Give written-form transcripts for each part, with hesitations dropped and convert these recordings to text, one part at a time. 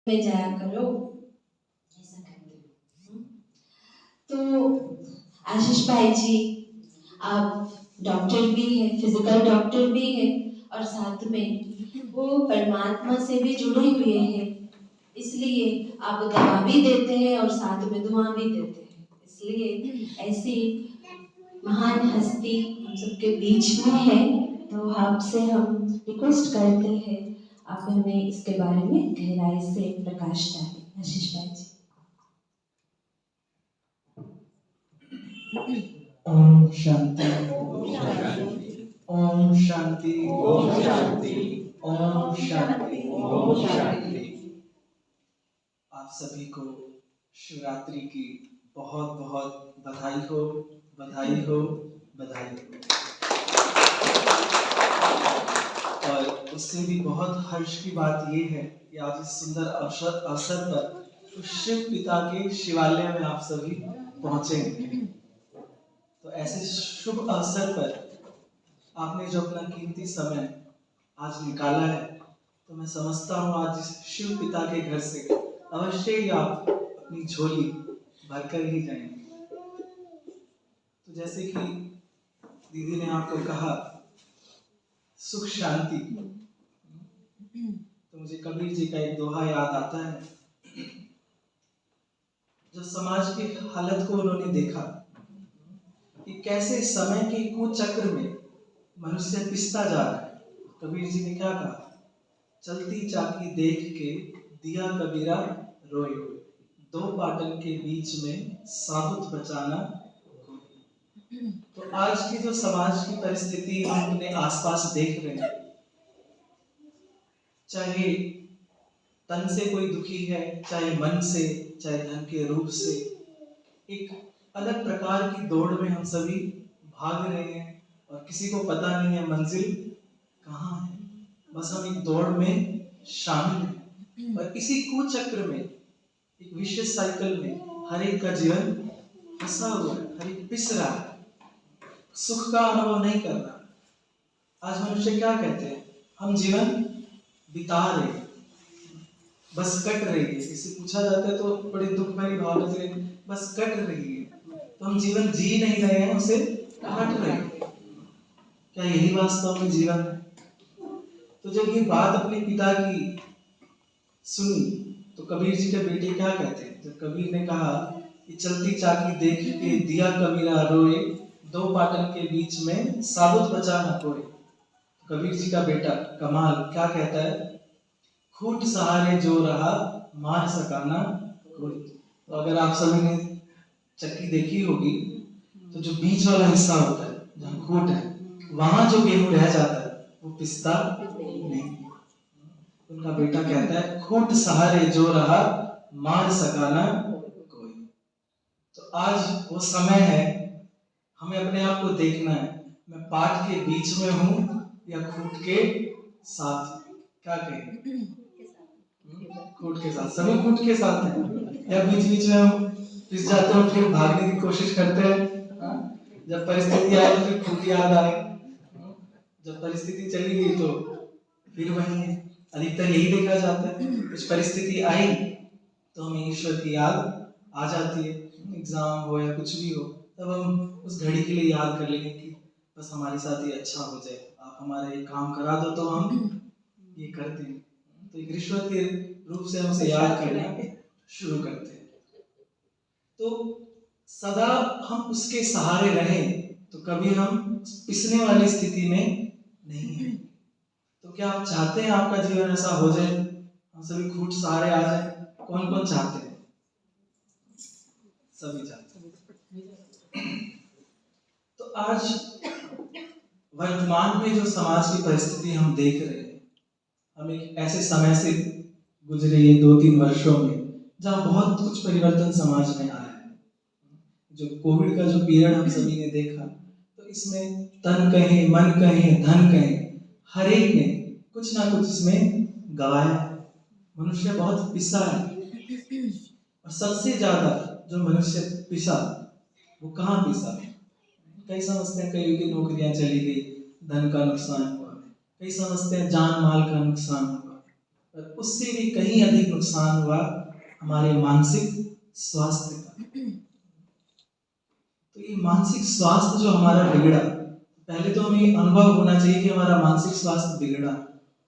में जाया करो, ऐसा कहते हो। तो आशीष भाई जी, आप डॉक्टर भी हैं, फिजिकल डॉक्टर भी हैं, और साथ में वो परमात्मा से भी जुड़े हुए हैं, इसलिए आप दवा भी देते हैं और साथ में दुआ भी देते हैं। इसलिए ऐसी महान हस्ती हम सबके बीच में है, तो आपसे हम रिक्वेस्ट करते हैं आप हमें इसके बारे में गहराई से प्रकाश डालें। आशीष भाई जी। ओम शांति, ओम शांति, ओम शांति, ओम शांति, ओम शांति। आप सभी को शिवरात्रि की बहुत बहुत बधाई हो, बधाई हो, बधाई हो। और उससे भी बहुत हर्ष की बात ये है कि आज इस सुंदर अवसर पर उस शिव पिता के शिवालय में आप सभी पहुंचेंगे। तो ऐसे शुभ अवसर पर आपने जो अपना कीमती समय आज निकाला है, तो मैं समझता हूँ आज इस शिव पिता के घर से अवश्य ही आप अपनी झोली भरकर ही जाएंगे। तो जैसे कि दीदी ने आपको कहा सुख शांति, तो मुझे कबीर जी का एक दोहा याद आता है। जो समाज की हालत को उन्होंने देखा कि कैसे समय के कुचक्र में मनुष्य पिसता जा रहा है, कबीर जी ने क्या कहा, चलती चाकी देख के दिया कबीरा रोए, दो पाटन के बीच में साबुत बचाना। तो आज की जो समाज की परिस्थिति हम अपने आसपास देख रहे हैं, चाहे तन से कोई दुखी है, चाहे मन से, चाहे धन के रूप से, एक अलग प्रकार की दौड़ में हम सभी भाग रहे हैं और किसी को पता नहीं है मंजिल कहाँ है। बस हम एक दौड़ में शामिल हैं और इसी कुचक्र में, एक विशेष साइकिल में हर एक का जीवन फंसा हुआ है, हर एक पिस रहा है, सुख का अनुभव नहीं कर रहा। आज मनुष्य क्या कहते हैं, हम जीवन बिता रहे हैं, बस कट रही है। किसी पूछा जाता है तो बड़े दुख भरी भाव से बस कट रही है, तो हम जीवन जी नहीं रहे हैं, उसे काट रहे हैं। क्या यही वास्तव में जीवन है? तो जब ये बात अपने पिता की सुनी, तो कबीर जी के बेटे क्या कहते हैं, जब कबीर ने कहा कि चलती चाकी देख के दिया कबीरा रोए, दो पाटन के बीच में साबुत बचा न कोई। कबीर जी का बेटा कमाल क्या कहता है, खूंट सहारे जो रहा मार सका ना कोई। तो अगर आप सभी ने चक्की देखी होगी, तो जो बीच वाला हिस्सा होता है, जहाँ खूंट है, वहां जो गेहूं रह जाता है वो पिसता नहीं। उनका बेटा कहता है खूंट सहारे जो रहा मार सका ना कोई। तो आज वो समय है, हमें अपने आप को देखना है, मैं पाट के बीच में हूं या खूंट के साथ। क्या कहें, खूंट के साथ, सभी खूंट के साथ हैं, या बीच बीच में हम पिस जाते हैं, फिर भागने की कोशिश करते हैं। जब परिस्थिति आए तो फिर खूंट याद आए, जब परिस्थिति चली गई तो फिर वही है। अधिकतर यही देखा जाता है, कुछ परिस्थिति आई तो हमें ईश्वर की याद आ जाती है, एग्जाम हो या कुछ भी हो, तब हम उस घड़ी के लिए याद कर लेंगे कि बस हमारे साथ ये अच्छा हो जाए, आप हमारा ये काम करा दो तो हम ये करते हैं। तो एक रिश्वत के रूप से हम उसे याद करना शुरू करते हैं। तो सदा हम उसके सहारे रहें तो कभी हम पिसने वाली स्थिति में नहीं है। तो क्या आप चाहते हैं आपका जीवन ऐसा हो जाए, हम सभी खूंट सहारे आ जाए? कौन कौन चाहते हैं? सभी चाहते हैं। तो आज वर्तमान में जो समाज की परिस्थिति हम देख रहे हैं, हम एक ऐसे समय से गुजरे ये 2-3 वर्षों में जहाँ बहुत कुछ परिवर्तन समाज में आया है। जो कोविड का जो पीरियड हम सभी ने देखा, तो इसमें तन कहें, मन कहें, धन कहें, हर एक ने कुछ ना कुछ इसमें गवाया। मनुष्य बहुत पिसा है, और सबसे ज्यादा जो मनुष्य पिसा वो कहाँ पिसा? कई समझते हैं कई की नौकरियां चली गई, धन का नुकसान हुआ, कई समझते हैं जान माल का नुकसान हुआ, पर उससे भी कहीं अधिक नुकसान हुआ हमारे मानसिक स्वास्थ्य का। तो ये मानसिक स्वास्थ्य जो हमारा बिगड़ा, पहले तो हमें अनुभव होना चाहिए कि हमारा मानसिक स्वास्थ्य बिगड़ा।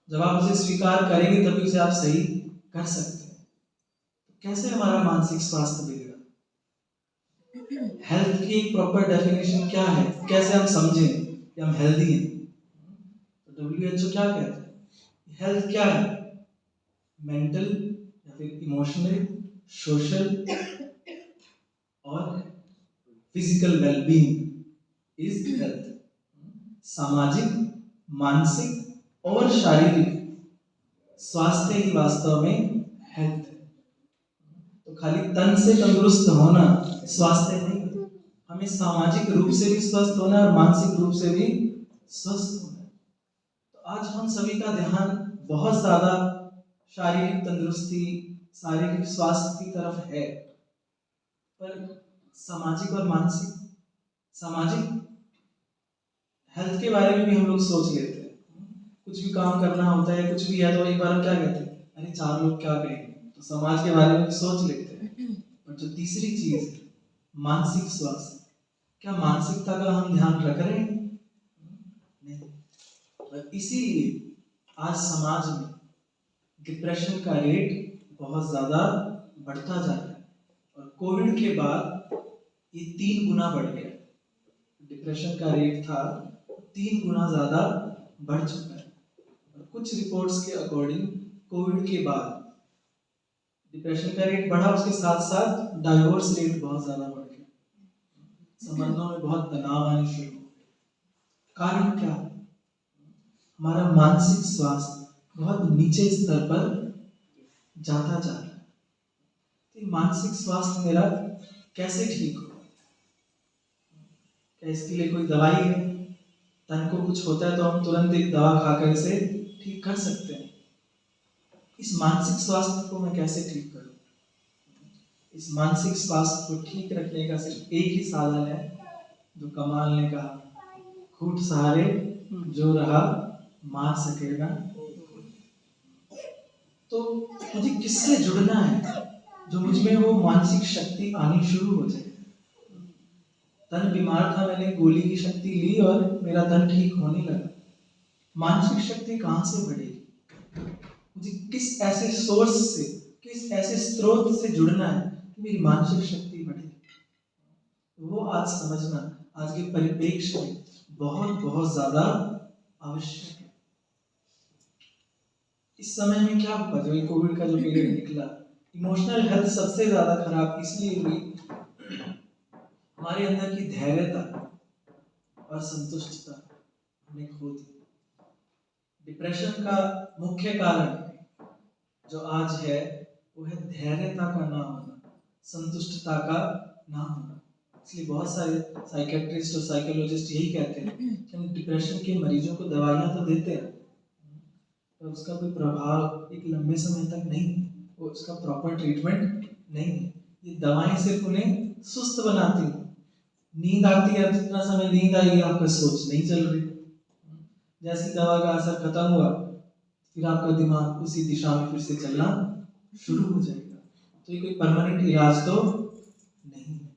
जब आप उसे स्वीकार करेंगे तभी उसे आप सही कर सकते हैं। कैसे हमारा मानसिक स्वास्थ्य बिगड़ा? हेल्थ की एक प्रॉपर डेफिनेशन क्या है, कैसे हम समझें कि हम हेल्दी हैं? तो WHO क्या कहता है? हेल्थ क्या है? मेंटल या फिर इमोशनल, सोशल और फिजिकल वेलबींग इज हेल्थ। सामाजिक, मानसिक और शारीरिक स्वास्थ्य ही वास्तव में हेल्थ है। तो खाली तन से तंदुरुस्त होना स्वास्थ्य नहीं, हमें सामाजिक रूप से भी स्वस्थ होना और मानसिक रूप से भी स्वस्थ होना। तो आज हम सभी का ध्यान बहुत ज्यादा शारीरिक तंदुरुस्ती, शारीरिक स्वास्थ्य की तरफ है, पर सामाजिक और मानसिक, सामाजिक हेल्थ के बारे में भी हम लोग सोच लेते हैं। कुछ भी काम करना होता है, कुछ भी है तो एक बार हम क्या कहते हैं, अरे 4 लोग क्या कहेंगे, तो समाज के बारे में भी सोच लेते हैं। और जो तीसरी चीज है मानसिक स्वास्थ्य, क्या मानसिकता का हम ध्यान रख रहे हैं? नहीं। और इसीलिए आज समाज में डिप्रेशन का रेट बहुत ज्यादा बढ़ता जा रहा है और कोविड के बाद ये 3 गुना बढ़ गया। डिप्रेशन का रेट था 3 गुना ज्यादा बढ़ चुका है। और कुछ रिपोर्ट्स के अकॉर्डिंग कोविड के बाद डिप्रेशन का रेट बढ़ा, उसके साथ साथ डाइवोर्स रेट बहुत ज्यादा बढ़ गया, संबंधों में बहुत तनाव आने शुरू हो गए। कारण क्या? हमारा मानसिक स्वास्थ्य बहुत नीचे स्तर पर जाता जा रहा है। तो मानसिक स्वास्थ्य मेरा कैसे ठीक हो? क्या इसके लिए कोई दवाई है? तन को कुछ होता है तो हम तुरंत एक दवा खाकर इसे ठीक कर सकते हैं। इस मानसिक स्वास्थ्य को मैं कैसे ठीक करूं? इस मानसिक स्वास्थ्य को ठीक रखने का सिर्फ एक ही साधन है, जो कमाल ने कहा, खूंट सहारे जो रहा मार सकेगा। तो मुझे किससे जुड़ना है जो मुझमें वो मानसिक शक्ति आनी शुरू हो जाए? तन बीमार था, मैंने गोली की शक्ति ली और मेरा तन ठीक होने लगा। मानसिक शक्ति कहां से बढ़ेगी? मुझे किस ऐसे सोर्स से, किस ऐसे स्रोत से जुड़ना है कि मेरी मानसिक शक्ति बढ़े? वो आज समझना आज के परिप्रेक्ष्य में बहुत बहुत ज्यादा आवश्यक है। इस समय में क्या हुआ, जो कोविड का जो पीरियड निकला, इमोशनल हेल्थ सबसे ज्यादा खराब इसलिए हुई, हमारे अंदर की धैर्यता और संतुष्टता हमने खो दी। डिप्रेशन का मुख्य कारण जो आज है वो है धैर्यता का ना होना, संतुष्टता का ना होना। इसलिए बहुत सारे साइकेट्रिस्ट और साइकोलॉजिस्ट यही कहते हैं कि हम डिप्रेशन के मरीजों को दवाइयां तो देते हैं पर उसका कोई प्रभाव एक लंबे समय तक नहीं, वो उसका प्रॉपर ट्रीटमेंट नहीं है। ये दवाएं सिर्फ उन्हें सुस्त बनाती हैं। नींद आती है, जितना समय नींद आएगी आपका सोच नहीं चल रही, जैसी दवा का असर खत्म हुआ फिर आपका दिमाग उसी दिशा में फिर से चलना शुरू हो जाएगा। तो ये कोई परमानेंट इलाज तो नहीं है।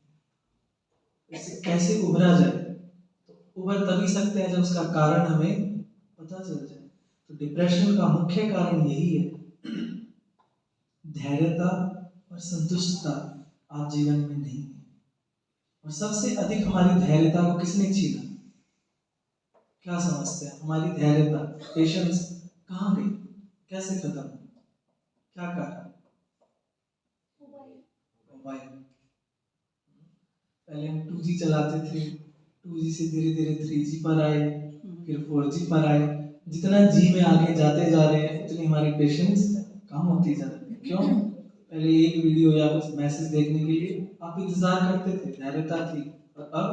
इससे कैसे उभरा जाए? तो उभर तभी सकते हैं जब उसका कारण हमें पता चल जाए। तो डिप्रेशन का मुख्य कारण यही है, धैर्यता और संतुष्टता आज जीवन में नहीं है। और सबसे अधिक हमारी धैर्यता को किसने छीना? क्या समझते हैं? हमारी धैर्यता, पेशेंस कहाँ गई? कैसे खत्म? क्या कारण? मोबाइल। पहले हम 2G चलाते थे, 2G से धीरे धीरे 3G पर आए, फिर 4G पर आए। जितना जी में आगे जाते जा रहे हैं उतनी हमारी पेशेंस कम होती जा रही है। क्यों? पहले एक वीडियो या कुछ मैसेज देखने के लिए आप इंतजार करते थे, धैर्यता थी, और अब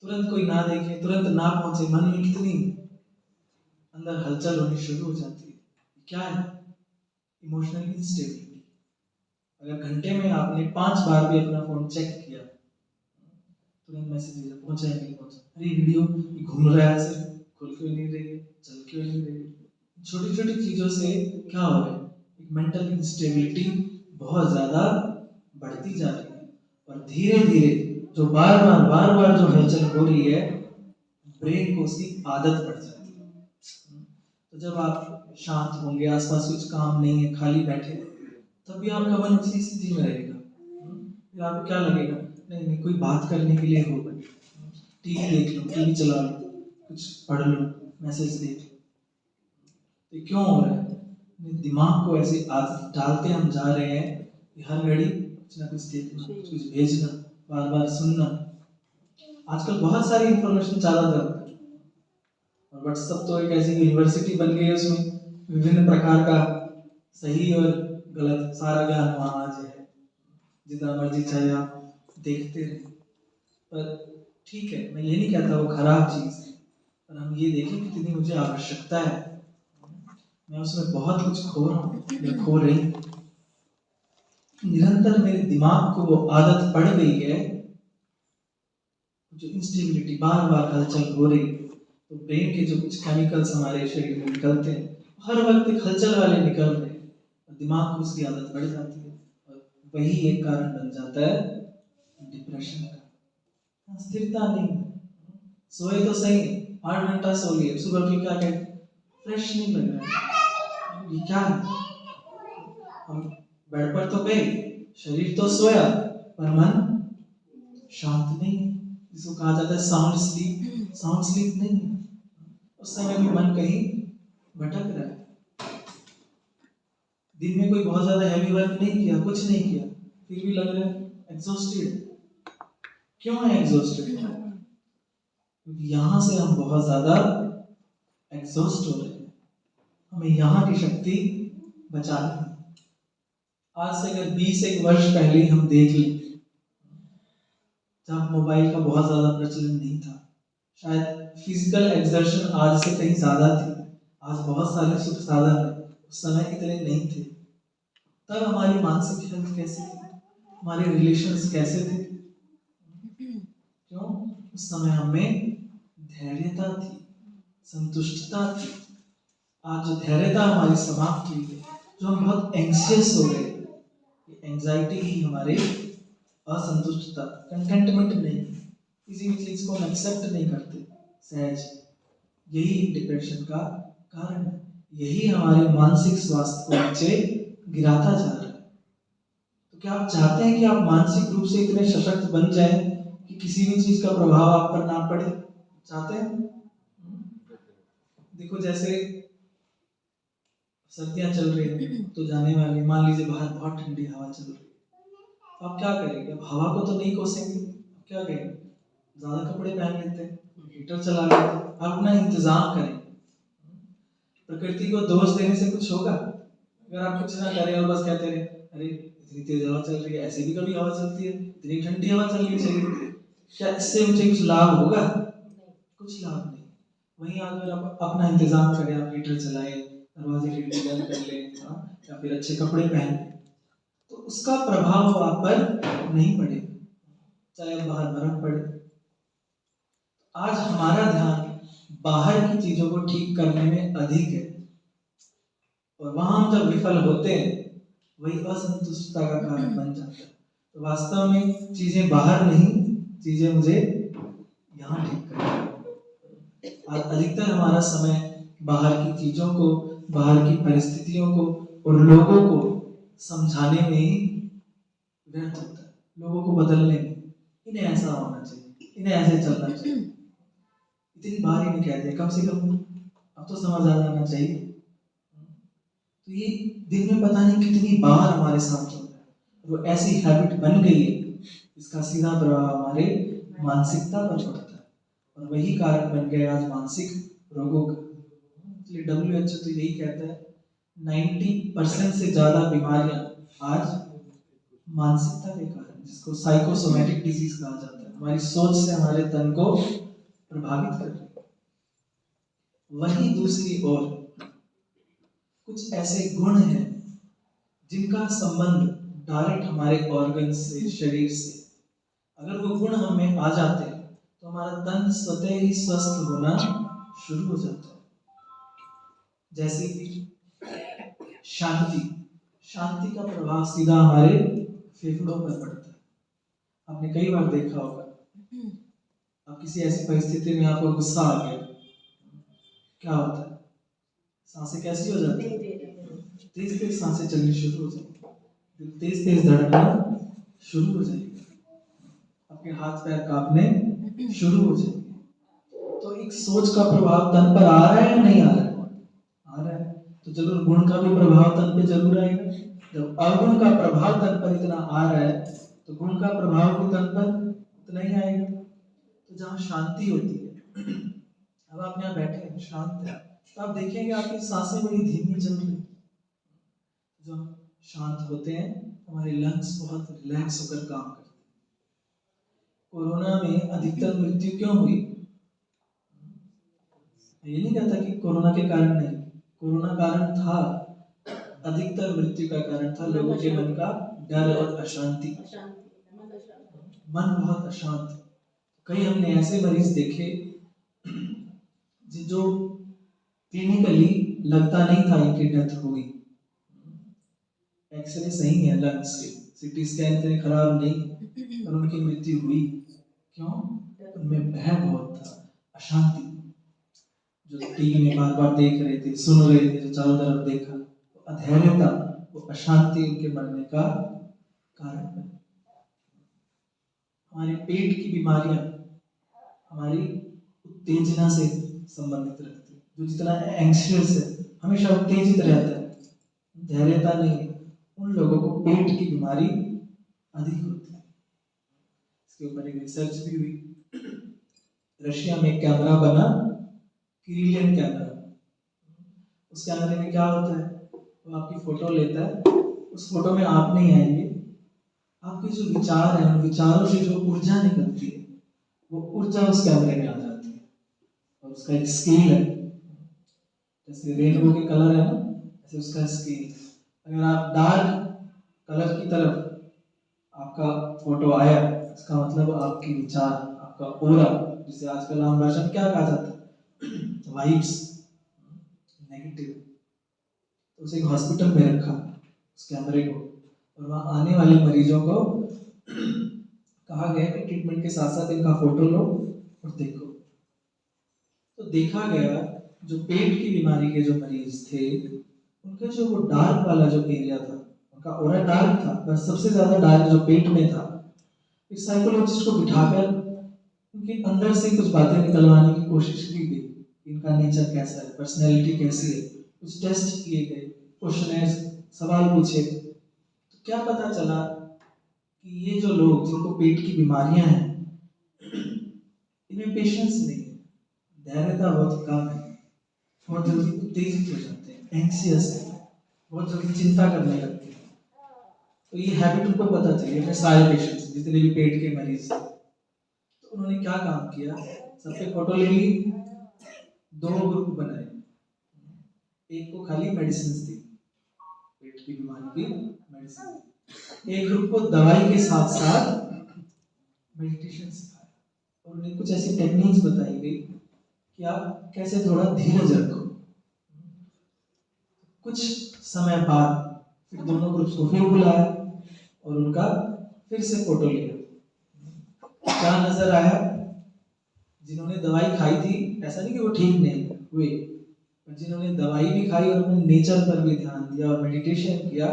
तुरंत कोई ना देखे, तुरंत ना पहुंचे, मन में कितनी अंदर हलचल होनी शुरू हो जाती है। क्या है? Emotional instability. अगर घंटे में आपने 5 बार भी अपना फोन चेक किया, तुरंत मैसेज पहुंचा है नहीं पहुंचा, अरे वीडियो घूम रहा है, सिर्फ खुल क्यों नहीं रही है, चल क्यों नहीं रही है, छोटी छोटी चीजों से क्या हो रहा है, एक मेंटल इंस्टेबिलिटी बहुत ज्यादा बढ़ती जा रही है। और धीरे धीरे जो बार बार जो हलचल हो रही है, ब्रेन को उसकी आदत पड़ जाती है। तो जब आप शांत होंगे, आसपास कुछ काम नहीं है, खाली बैठे, तब भी आपका मन उसी स्थिति में रहेगा। फिर आपको क्या लगेगा, नहीं नहीं कोई बात करने के लिए होगा, टीवी देख लो, टीवी चला लो, कुछ पढ़ लो, मैसेज देख लो। तो क्यों हो रहा है, अपने दिमाग को ऐसी आदत डालते हम जा रहे हैं कि हर घड़ी कुछ ना कुछ देखना, कुछ भेजना, बार बार सुनना। आजकल बहुत सारी इंफॉर्मेशन ज्यादा दर है, और व्हाट्सएप तो एक ऐसी यूनिवर्सिटी बन गई है, उसमें विभिन्न प्रकार का सही और गलत सारा ज्ञान वहाँ आज है, जितना मर्जी चाहे आप देखते रहे। पर ठीक है, मैं ये नहीं कहता वो खराब चीज है, पर हम ये देखें कितनी मुझे आवश्यकता है, मैं उसमें बहुत कुछ खो रहा हूँ या खो रही हूँ। निरंतर मेरे दिमाग को वो आदत पड़ गई है, जो इंस्टेबिलिटी बार बार हलचल हो रही है, तो ब्रेन के जो कुछ केमिकल्स हमारे शरीर में निकलते हैं, हर वक्त एक हलचल वाले निकल रहे हैं, और दिमाग को उसकी आदत पड़ जाती है, और वही एक कारण बन जाता है डिप्रेशन का। स्थिरता नहीं, सोए तो सही 8 घंटा सो लिए, सुबह फिर क्या कहते, फ्रेश नहीं लग रहा है, ये क्या है। हम बेड पर तो गए, शरीर तो सोया, पर मन शांत नहीं है, जिसको कहा जाता है साउंड स्लीप। साउंड स्लीप नहीं है, उस समय भी मन कहीं भटक रहा है। दिन में कोई बहुत ज्यादा हैवी वर्क नहीं किया, कुछ नहीं किया, फिर भी लग रहा है एग्जॉस्टेड। क्यों है एग्जॉस्टेड, क्योंकि यहाँ से हम बहुत ज्यादा एग्जॉस्ट हो रहे हैं, हमें यहाँ की शक्ति बचानी है। आज से अगर 20 वर्ष पहले हम देख लें, जब मोबाइल का बहुत ज्यादा प्रचलन नहीं था, शायद फिजिकल एक्सर्शन आज से कहीं ज्यादा थी, आज बहुत सारे सुख साधन है, उस समय इतने नहीं थे। तब हमारी मानसिक हेल्थ कैसी थी, हमारे रिलेशंस कैसे थे, क्यों, उस समय हमें धैर्यता थी, संतुष्टता थी। आज जो धैर्यता हमारी समाप्त हुई है, जो हम बहुत एंग्जियस हो गए, एंजाइटी ही हमारे असंतुष्टता, कंटेंटमेंट नहीं, किसी भी चीज को हम एक्सेप्ट नहीं करते सहज, यही डिप्रेशन का कारण है। यही हमारे मानसिक स्वास्थ्य को नीचे गिराता जा रहा है। तो क्या आप चाहते हैं कि आप मानसिक रूप से इतने सशक्त बन जाएं कि किसी भी चीज का प्रभाव आप पर ना पड़े? चाहते हैं? देखो जैसे सर्दियां चल रही है, तो जाने वाली, मान लीजिए बाहर बहुत ठंडी हवा चल रही है, आप क्या करेंगे, अब हवा को तो नहीं कोसेंगे, क्या करेंगे, ज्यादा कपड़े पहन लेते हैं, हीटर चला लेते हैं, आप अपना इंतजाम करें। प्रकृति को दोष देने से कुछ होगा? अगर आप कुछ ना करें और बस कहते रहे, अरे इतनी तेज हवा चल रही है, ऐसे भी कभी हवा चलती है, इतनी ठंडी हवा चल रही है शरीर में, क्या इससे मुझे कुछ लाभ होगा? कुछ लाभ नहीं। वहीं अगर आप अपना इंतजाम करें, आप हीटर चलाएं, दरवाजे खिड़की बंद कर लें, या फिर अच्छे कपड़े पहन, तो उसका प्रभाव आप पर नहीं पड़ेगा, चाहे बाहर बर्फ पड़े। आज हमारा ध्यान बाहर की चीजों को ठीक करने में अधिक है, और वहां हम जब विफल होते हैं, वही असंतुष्टता का कारण बन जाता है। तो वास्तव में चीजें बाहर नहीं, चीजें मुझे यहाँ ठीक करनी। आज अधिकतर हमारा समय बाहर की चीजों को, बाहर की परिस्थितियों को और लोगों को समझाने में ही व्यर्थ होता है, लोगों को बदलने में, इन्हें ऐसा होना चाहिए, इन्हें ऐसे चलना चाहिए। इतनी बार ही नहीं कह दिया, कम से कम अब तो समझ आ जाना चाहिए। तो ये दिन में पता नहीं कितनी बार हमारे साथ होता है, वो ऐसी हैबिट बन गई है, इसका सीधा प्रभाव हमारे मानसिकता पर पड़ता है, और वही कारण बन गया आज मानसिक रोगों का। इसलिए WHO तो यही कहता है 90% से ज्यादा बीमारियां आज मानसिकता के कारण, जिसको साइकोसोमैटिक डिजीज कहा जाता है, हमारी सोच से हमारे तन को प्रभावित कर रही है। वही दूसरी ओर कुछ ऐसे गुण हैं जिनका संबंध डायरेक्ट हमारे ऑर्गन से, शरीर से, अगर वो गुण हमें आ जाते हैं तो हमारा तन स्वतः ही स्वस्थ होना शुरू हो जाता है। जैसे कि शांति, शांति का प्रभाव सीधा हमारे फेफड़ों पर पड़ता है। आपने कई बार देखा होगा, अब किसी ऐसी परिस्थिति में आपको गुस्सा आ गया, क्या होता है? सांसें कैसी हो जाती है? तेज तेज सांसें चलनी शुरू हो जाएगी, दिल तेज तेज धड़कना शुरू हो जाएगी, आपके हाथ पैर कांपने शुरू हो जाएंगे। तो एक सोच का प्रभाव तन पर आ रहा है या नहीं आ रहा है? आ रहा है। तो जरूर गुण का भी प्रभाव तन पे जरूर आएगा। जब अवगुण का प्रभाव तन पर इतना आ रहा है तो गुण का प्रभाव भी तन पर उतना ही आएगा। तो जहाँ शांति होती है, अब आप यहाँ बैठे हैं शांत है, तो आप देखेंगे आपकी सांसें बड़ी धीमी चल रही। जब हम शांत होते हैं हमारे लंग्स बहुत रिलैक्स होकर काम करते हैं। कोरोना में अधिकतर मृत्यु क्यों हुई? ये नहीं कहता कि कोरोना के कारण नहीं, कोरोना कारण था, अधिकतर मृत्यु का कारण था लोगों के मन का डर और अशांति। मन बहुत अशांत। कई हमने ऐसे मरीज देखे जो क्लिनिकली लगता नहीं था इनकी डेथ हो गई, एक्सरे सही है लंग्स के, सीटी स्कैन इतने खराब नहीं, और उनकी मृत्यु हुई। क्यों? उनमें भय बहुत था, अशांति। जो टीवी में बार बार देख रहे थे, सुन रहे थे, जो चारों तरफ देखा, तो अधैर्यता, वो अशांति उनके मरने का कारण बनी। हमारे पेट की बीमारियां हमारी उत्तेजना से संबंधित रखती है। जो जितना एंग्शियस है, हमेशा उत्तेजित रहता है, धैर्यता नहीं है, उन लोगों को पेट की बीमारी अधिक होती है। इसके ऊपर एक रिसर्च भी हुई। रशिया में एक कैमरा बना, किरिलियन कैमरा। उस कैमरे में क्या होता है, वो आपकी फोटो लेता है, उस फोटो में आप नहीं आएंगे, आपके जो विचार हैं, उन विचारों से जो ऊर्जा निकलती है, वो ऊर्जा उस कैमरे में आ जाती है। और उसका एक स्केल है, जैसे रेनबो के कलर है ना, ऐसे उसका स्केल। अगर आप डार्क कलर की तरफ आपका फोटो आया, इसका मतलब आपके विचार, आपका ओरा, जिसे आजकल आम भाषा में क्या कहा जाता है, वाइब्स, नेगेटिव। तो उसे एक हॉस्पिटल में रखा उस कैमरे को, और वहां आने वाले मरीजों को कहा गया कि ट्रीटमेंट के साथ साथ इनका फोटो लो और देखो। तो देखा गया जो पेट की बीमारी के जो मरीज थे, उनका जो वो डार्क वाला जो एरिया था, उनका ओरा डार्क था, पर सबसे ज्यादा डार्क जो पेट में था। एक साइकोलॉजिस्ट को बिठाकर उनके अंदर से कुछ बातें निकलवाने की कोशिश की गई, इनका नेचर कैसा है, पर्सनैलिटी कैसी है, कुछ टेस्ट किए गए, क्वेश्चनर्स, सवाल पूछे। तो क्या पता चला कि ये जो लोग जिनको पेट की बीमारियां हैं, इनमें पेशेंस नहीं है, धैर्यता बहुत कम है, बहुत जल्दी उत्तेजित हो जाते हैं, एंग्सियस है, बहुत जल्दी चिंता करने लगते हैं। तो ये हैबिट उनको पता चली अपने सारे पेशेंट्स, जितने भी पेट के मरीज थे। तो उन्होंने क्या काम किया, सबके फोटो ले ली, 2 ग्रुप बनाए, एक को खाली मेडिसिन दी, पेट की बीमारी की मेडिसिन, एक ग्रुप को दवाई के साथ साथ मेडिटेशन सिखाया, और उन्हें कुछ ऐसी टेक्निक्स बताई गई कि आप कैसे थोड़ा धीरज रखो। कुछ समय बाद फिर दोनों ग्रुप्स को फिर बुलाया और उनका फिर से फोटो लिया। क्या नजर आया, जिन्होंने दवाई खाई थी, ऐसा नहीं कि वो ठीक नहीं हुए, पर जिन्होंने दवाई भी खाई और अपने नेचर पर भी ध्यान दिया और मेडिटेशन किया,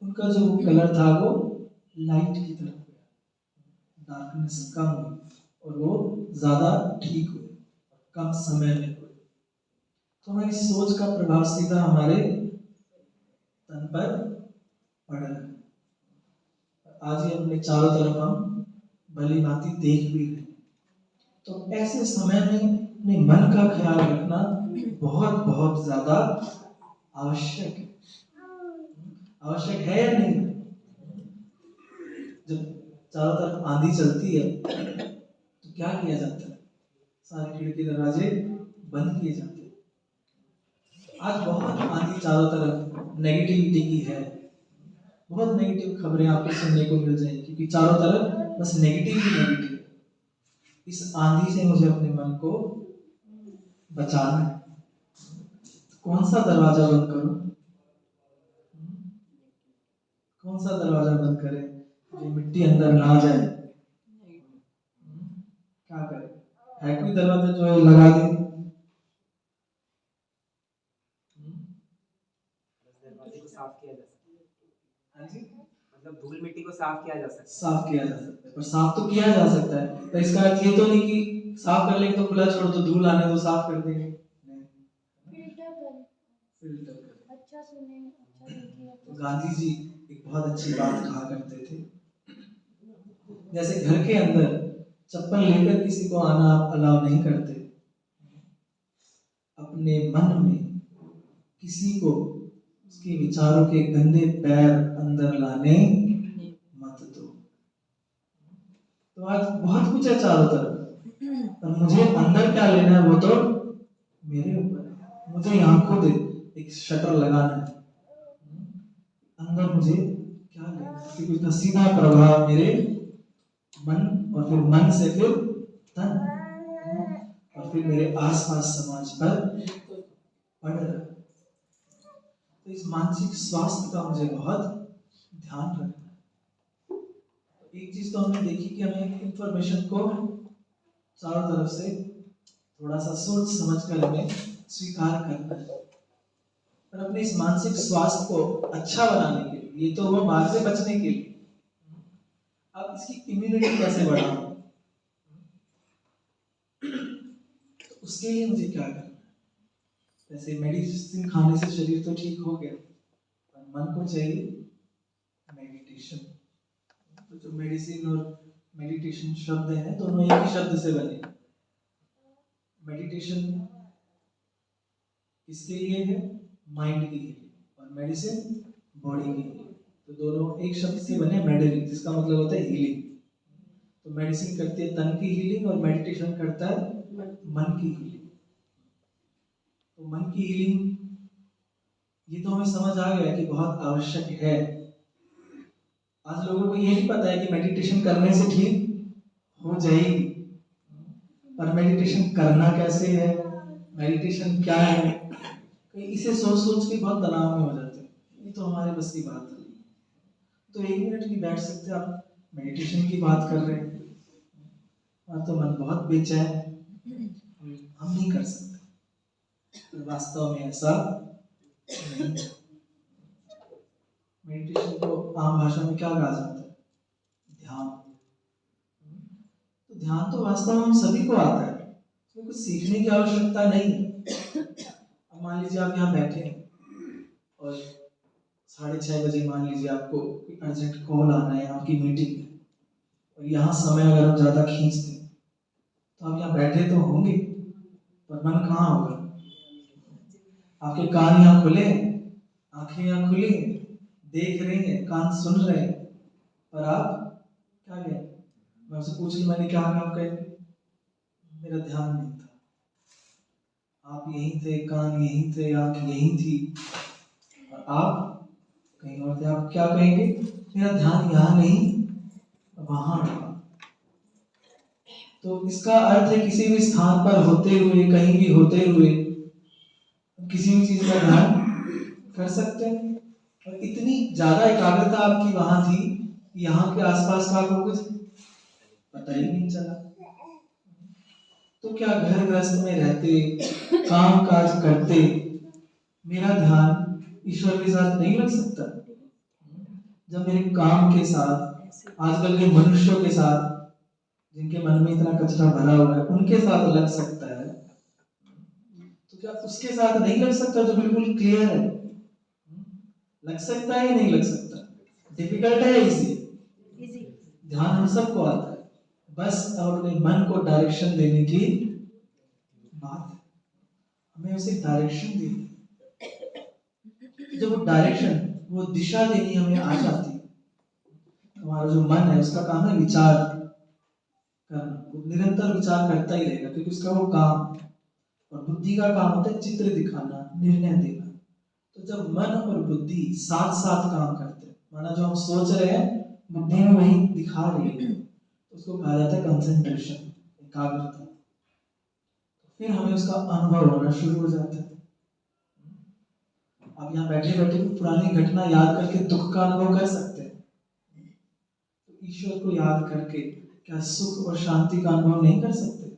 उनका जो कलर था वो लाइट की तरफ गया, डार्कनेस कम हुई और वो ज्यादा ठीक हुए, कम समय में हुए। तो हमारी सोच का प्रभाव सीधा हमारे तन पर पड़ रहा है। आज ही अपने चारों तरफ हम भली भांति देख भी रहे। तो ऐसे समय में अपने मन का ख्याल रखना बहुत बहुत ज्यादा आवश्यक है। आवश्यक है या नहीं? जब चारों तरफ आंधी चलती है तो क्या किया जाता है, सारे खिड़की दरवाजे बंद किए जाते हैं। आज बहुत आंधी चारों तरफ नेगेटिविटी की है, बहुत नेगेटिव खबरें आपको सुनने को मिल जाएंगी, क्योंकि चारों तरफ बस नेगेटिव ही नेगेटिव। इस आंधी से मुझे अपने मन को बचाना है। कौन सा दरवाजा बंद करूं? कौन सा दरवाजा बंद करें जो मिट्टी अंदर ना जाए? क्या करें? है कोई दरवाजा जो है लगा दे? दरवाजे को साफ किया जा सकता है। हाँ जी, मतलब धूल मिट्टी को साफ किया जा सकता है। साफ किया जा सकता है, पर साफ तो किया जा सकता है, पर इसका अर्थ ये तो नहीं कि साफ कर लेंगे तो खुला छोड़ दो, धूल आने तो साफ कर देंगे। फिल्टर करें, फिल्टर कर। अच्छा सुने, अच्छा देखे, तो अच्छा गांधी जी एक बहुत अच्छी बात कहा करते थे, जैसे घर के अंदर चप्पल लेकर किसी को आना आप अलाउ नहीं करते, अपने मन में किसी को उसके विचारों के गंदे पैर अंदर लाने मत दो। तो आज बहुत कुछ है चारों तरफ, पर मुझे अंदर क्या लेना है वो तो मेरे ऊपर है। मुझे यहाँ खुद एक शटर लगाना है, अंदर मुझे क्या लेना है, क्योंकि उसका सीधा प्रभाव मेरे मन और फिर मन से फिर तन और फिर मेरे आसपास समाज पर पड़ रहा है। तो इस मानसिक स्वास्थ्य का मुझे बहुत ध्यान रखना है। एक चीज तो हमने देखी कि हमें इंफॉर्मेशन को चारों तरफ से थोड़ा सा सोच समझ कर हमें स्वीकार करना है, पर अपने इस मानसिक स्वास्थ्य को अच्छा बनाने के लिए, ये तो वो बाहर से बचने के लिए, अब इसकी इम्यूनिटी कैसे बढ़ाऊं, तो उसके लिए मुझे क्या करना है? जैसे मेडिसिन खाने से शरीर तो ठीक हो गया, पर मन को चाहिए मेडिटेशन। तो जो मेडिसिन और मेडिटेशन शब्द हैं दोनों एक ही शब्द से बने। मेडिटेशन किसके लिए है? माइंड के लिए, और मेडिसिन बॉडी के लिए। तो दोनों एक शब्द से बने, मेडरी, जिसका मतलब होता है हीलिंग। तो मेडिसिन करती है तन की हीलिंग और मेडिटेशन करता है मन की हीलिंग। तो मन की हीलिंग ये तो हमें समझ आ गया कि बहुत आवश्यक है। आज लोगों को ये नहीं पता है कि मेडिटेशन करने से ठीक हो जाएगी, पर मेडिटेशन करना कैसे है, मेडिटेशन क्या है, इसे सोच सोच के बहुत तनाव में हो जाते हैं। ये तो हमारे बस की बात है। तो एक मिनट नहीं बैठ सकते, आप मेडिटेशन की बात कर रहे हैं, और तो मन बहुत बेचैन है, हम नहीं कर सकते। वास्तव में ऐसा नहीं। मेडिटेशन को आम भाषा में क्या कहा जाता है? ध्यान। तो ध्यान तो वास्तव में हम सभी को आता है, इसमें कुछ सीखने की आवश्यकता नहीं। अब मान लीजिए आप यहाँ बैठे हैं और 6:30 बजे मान लीजिए आपको अर्जेंट कॉल आना है, आपकी मीटिंग है, और यहाँ समय अगर हम ज्यादा खींच दें तो आप यहाँ बैठे तो होंगे, पर मन कहाँ होगा? आपके कान यहाँ खुले, आंखें यहाँ खुली, देख रहे हैं, कान सुन रहे हैं, पर आप क्या गए? मैं आपसे पूछ लूं मैंने क्या कहा, आप कहेंगे मेरा ध्यान नहीं था। आप यहीं थे, कान यहीं थे, आंख यहीं थी, और आप कहीं और थे। आप क्या कहेंगे? मेरा ध्यान यहाँ नहीं वहां था। तो इसका अर्थ है किसी भी स्थान पर होते हुए, कहीं भी होते हुए किसी भी चीज का ध्यान कर सकते हैं, और इतनी ज्यादा एकाग्रता आपकी वहां थी कि यहाँ के आसपास का आपको कुछ पता ही नहीं चला। तो क्या घर गृहस्थ में रहते, काम काज करते, मेरा ध्यान ईश्वर के साथ नहीं लग सकता? जब मेरे काम के साथ, आजकल के मनुष्यों के साथ, जिनके मन में इतना कचरा भरा हुआ है, उनके साथ लग सकता है, तो क्या उसके साथ नहीं लग सकता जो बिल्कुल क्लियर है? लग सकता है या नहीं लग सकता? डिफिकल्ट है इजी? ध्यान हम सबको आता है, बस अपने मन को डायरेक्शन देने की बात है। हमें उसे डायरेक्शन देनी, जब वो डायरेक्शन, वो दिशा देनी हमें आ जाती है, हमारा जो मन है उसका काम है विचार करना, वो निरंतर विचार करता ही रहेगा, क्योंकि उसका वो काम है। और बुद्धि का काम होता है चित्र दिखाना, निर्णय देना। तो जब मन और बुद्धि साथ साथ काम करते हैं, माना जो हम सोच रहे हैं बुद्धि में वही दिखा रही है, तो उसको कहा जाता है कंसंट्रेशन, एकाग्रता। फिर हमें उसका अनुभव होना शुरू हो जाता है। आप यहाँ बैठे बैठे भी पुरानी घटना याद करके दुख का अनुभव कर सकते हैं। तो ईश्वर को याद करके क्या सुख और शांति का अनुभव नहीं कर सकते?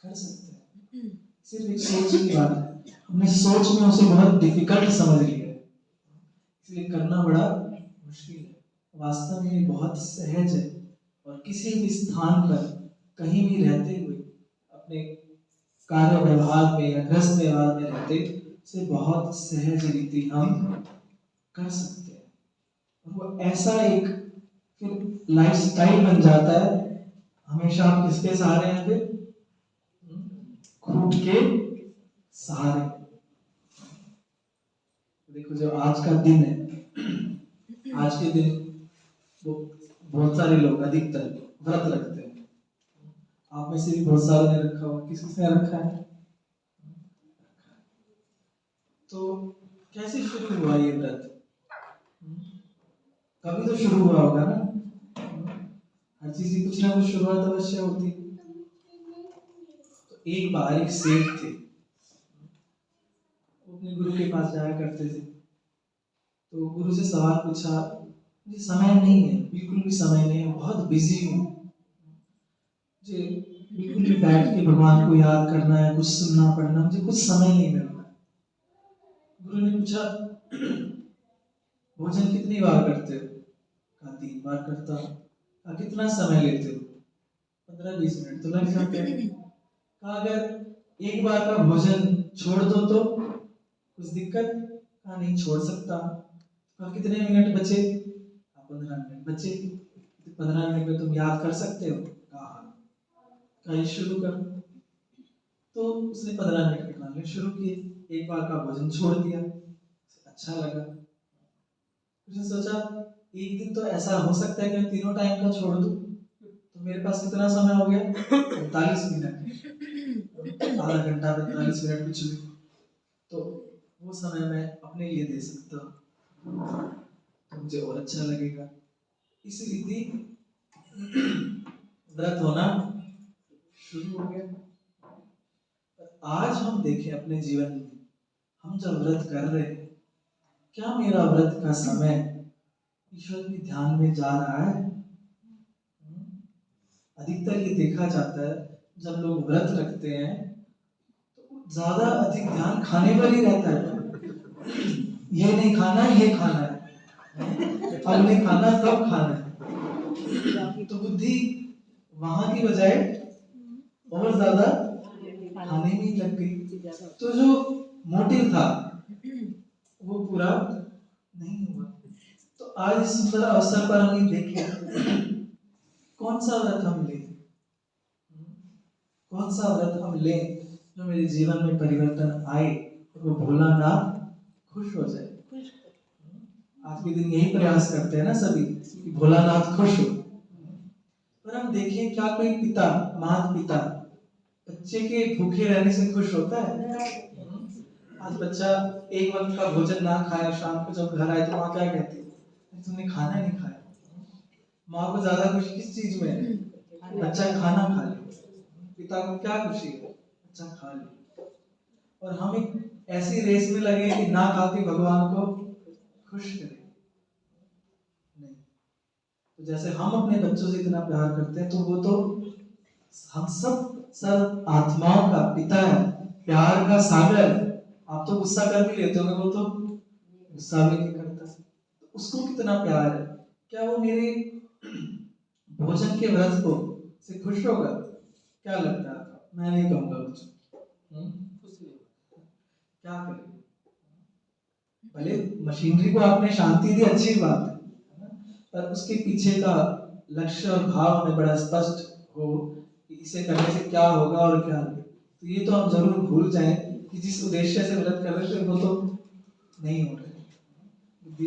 कर सकते हैं। सिर्फ एक सोच की बात है, हमने सोच में उसे बहुत डिफिकल्ट समझ लिया है, इसलिए करना बड़ा मुश्किल है। वास्तव में ये बहुत सहज है और किसी भी स्थान पर कहीं भी रहते हुए अपने कार्य व्यवहार में या गृहस्थ व्यवहार में रहते से बहुत सहज रीति हम कर सकते हैं। और वो ऐसा एक फिर लाइफ स्टाइल बन जाता है। हमेशा आप किसके सहारे हैं फिर? खुद के सहारे। देखो जो आज का दिन है, आज के दिन वो बहुत सारे लोग अधिकतर व्रत रखते हैं। आप में से भी बहुत सारे ने रखा हुआ, किस किसने रखा है? तो कैसे शुरू हुआ ये व्रत? कभी तो शुरू हुआ होगा ना। हर चीज की कुछ ना कुछ शुरुआत अवश्य होती। तो एक बार एक सेठ थे, वो अपने गुरु के पास जाया करते थे। तो गुरु से सवाल पूछा, मुझे समय नहीं है, बिल्कुल भी समय नहीं है, बहुत बिजी हूँ, मुझे बिल्कुल भी बैठ के भगवान को याद करना है, कुछ सुनना पढ़ना, मुझे कुछ समय नहीं मिल रहा। गुरु ने पूछा, भोजन कितनी बार करते हो? कहा 3 बार करता हूँ। कहा कितना समय लेते हो? 15-20 मिनट तो लग जाते हैं। कहा अगर एक बार का भोजन छोड़ दो तो कुछ दिक्कत? कहा नहीं छोड़ सकता। कहा कितने मिनट बचे? 15 मिनट बचे। 15 मिनट में तुम याद कर सकते हो? कहा शुरू करो। तो उसने 15 मिनट करना शुरू किए, एक बार का भोजन छोड़ दिया, अच्छा लगा। उसने सोचा एक दिन तो ऐसा हो सकता है कि मैं तीनों टाइम का छोड़ दूं, तो मेरे पास कितना समय हो गया? 45 मिनट, आधा घंटा 45 मिनट कुछ भी, तो वो समय मैं अपने लिए दे सकता हूँ, तो मुझे और अच्छा लगेगा। इस रीति व्रत होना शुरू हो गया। आज हम देखें अपने जीवन में, हम जब व्रत कर रहे हैं, क्या मेरा व्रत का समय ईश्वर के ध्यान में जा रहा है? अधिकतर ये देखा जाता है जब लोग व्रत रखते हैं तो ज्यादा अधिक ध्यान खाने पर ही रहता है। ये नहीं खाना है, ये खाना है, अब नहीं खाना कब खाना है, तो बुद्धि वहां की बजाय और ज्यादा खाने में लग गई। तो जो मोटिव था वो पूरा नहीं हुआ। तो आज इस सुंदर अवसर पर हम ये देखें कौन सा व्रत हम लें, कौन सा व्रत हम लें जो मेरे जीवन में परिवर्तन आए और वो भोलानाथ खुश हो जाए। आज के दिन यही प्रयास करते हैं ना सभी कि भोलानाथ खुश हो। पर हम देखें क्या कोई पिता, माता पिता बच्चे के भूखे रहने से खुश होता है? आज बच्चा एक वक्त का भोजन ना खाया, शाम को जब घर आए तो माँ क्या कहती है, तुमने खाना नहीं खाया। माँ को ज्यादा खुशी किस चीज में है? बच्चा खाना खा ले। पिता को क्या खुशी है? बच्चा खा ले। और हम एक ऐसी रेस में लगे कि ना खा के भगवान को खुश करें। नहीं, तो जैसे हम अपने बच्चों से इतना प्यार करते हैं, तो वो तो हम सब आत्माओं का पिता है, प्यार का सागर। आप तो गुस्सा कर भी लेते होंगे, वो तो गुस्सा भी नहीं करता, तो उसको कितना प्यार है। क्या वो मेरे भोजन के व्रत को से खुश होगा? क्या लगता है? मैं नहीं कहूंगा कुछ, क्या करें? भले मशीनरी को आपने शांति दी, अच्छी बात है, पर उसके पीछे का लक्ष्य और भाव हमें बड़ा स्पष्ट हो कि इसे करने से क्या होगा और क्या नहीं। तो ये तो हम जरूर भूल जाएं कि जिस उद्देश्य से व्रत कर रहे थे वो तो नहीं हो रहे,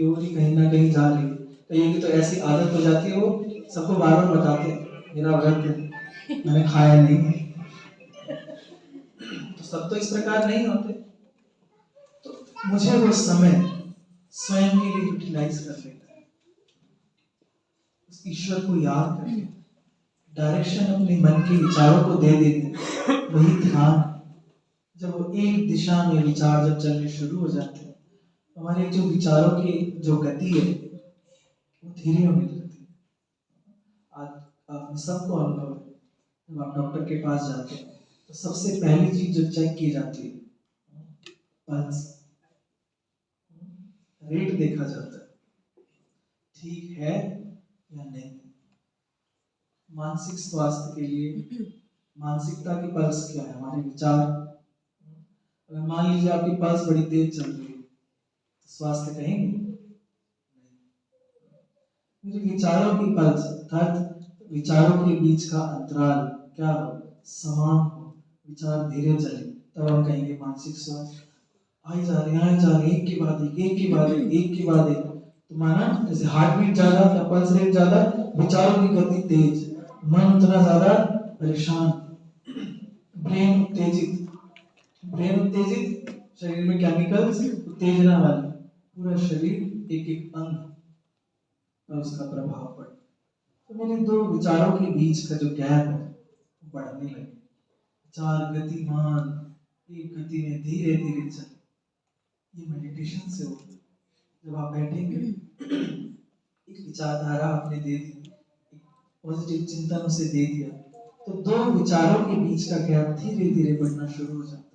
बुद्धि कहीं ना कहीं जा रही है। कहीं की तो ऐसी आदत हो जाती है, वो सबको बार बार बताते हैं मेरा व्रत है, मैंने खाया नहीं। तो सब तो इस प्रकार नहीं होते। तो मुझे वो समय स्वयं के लिए यूटिलाइज कर लेता है, उस ईश्वर को याद करके डायरेक्शन अपने मन के विचारों को दे देते, वही ध्यान। जब वो एक दिशा में विचार जब चलने शुरू हो जाते हैं हमारे जो विचारों की जो गति है वो धीरे होने लगती है। आज आप सबको अनुभव है, जब आप डॉक्टर के पास जाते हैं तो सबसे पहली चीज जो चेक की जाती है पल्स, रेट देखा जाता है, ठीक है या नहीं। मानसिक स्वास्थ्य के लिए मानसिकता की पल्स क्या है? हमारे विचार। अगर मान लीजिए आपकी पल्स बड़ी तेज चल रही है तो स्वास्थ्य कहेंगे? मुझे विचारों की पल्स अर्थात विचारों के बीच का अंतराल क्या हो? समान हो, विचार धीरे चले, तब हम कहेंगे मानसिक स्वास्थ्य। आई जा रहे एक के बाद एक, एक के बाद एक, एक के बाद एक, तो माना जैसे हार्ट बीट ज्यादा या पल्स रेट ज्यादा, विचारों की गति तेज, मन उतना ज्यादा परेशान, ब्रेन उत्तेजित, ब्रेन उत्तेजित, शरीर में केमिकल्स उत्तेजना वाले, पूरा शरीर एक एक अंग पर उसका प्रभाव पड़े। तो मेरे दो विचारों के बीच का जो गैप है वो बढ़ने लगे। विचार गतिमान एक गति में धीरे धीरे चले। ये मेडिटेशन से होता है। जब आप बैठेंगे एक विचारधारा आपने दे दी, एक पॉजिटिव चिंतन उसे दे दिया, तो दो विचारों के बीच का गैप धीरे धीरे बढ़ना शुरू हो जाता है।